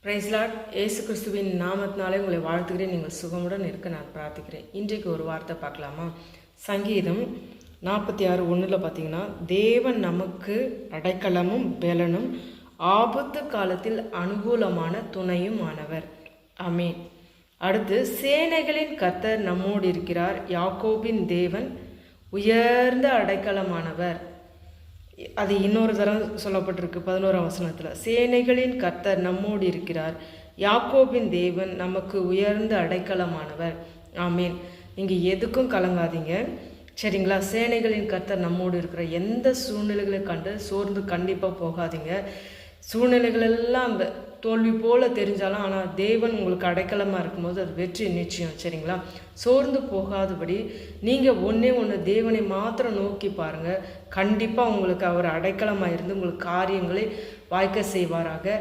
Price Lord. இயேசு கிறிஸ்துவின் நாமத்தினாலே உங்களை வாழ்த்துகிறேன். நீங்கள் சுகமுடன் இருக்க நான் பிரார்த்திக்கிறேன். இன்றைக்கு ஒரு வார்த்தை பார்க்கலாமா? சங்கீதம் 46:1 பார்த்தீங்கன்னா, தேவன் நமக்கு அடைக்கலமும் பெலனும் ஆபத்து காலத்தில் அனுகூலமான துணையும் ஆனவர். ஆமென். அடுத்து, சேனைகளின் கர்த்தர் நம்மோடு இருக்கிறார், யாக்கோபின் தேவன் உயர்ந்த அடைக்கலமானவர். அது இன்னொரு தரம் சொல்லப்பட்டிருக்கு 11ஆம் வசனத்தில். சேனைகளின் கர்த்தர் நம்மோடு இருக்கிறார், யாக்கோபின் தேவன் நமக்கு உயர்ந்த அடைக்கலமானவர். ஆமீன். நீங்கள் எதுக்கும் கலங்காதீங்க, சரிங்களா? சேனைகளின் கர்த்தர் நம்மோடு இருக்கிற எந்த சூழ்நிலைகளை கண்டு சோர்ந்து கண்டிப்பாக போகாதீங்க. சூழ்நிலைகள் எல்லாம் அந்த தோல்வி போல தெரிஞ்சாலும், ஆனால் தேவன் உங்களுக்கு அடைக்கலமாக இருக்கும்போது அது வெற்றி நிச்சயம், சரிங்களா? சோர்ந்து போகாதபடி நீங்கள் ஒன்று தேவனை மாத்திரம் நோக்கி பாருங்கள். கண்டிப்பாக உங்களுக்கு அவர் அடைக்கலமாக இருந்து உங்களுக்கு காரியங்களை வாய்க்க செய்வாராக.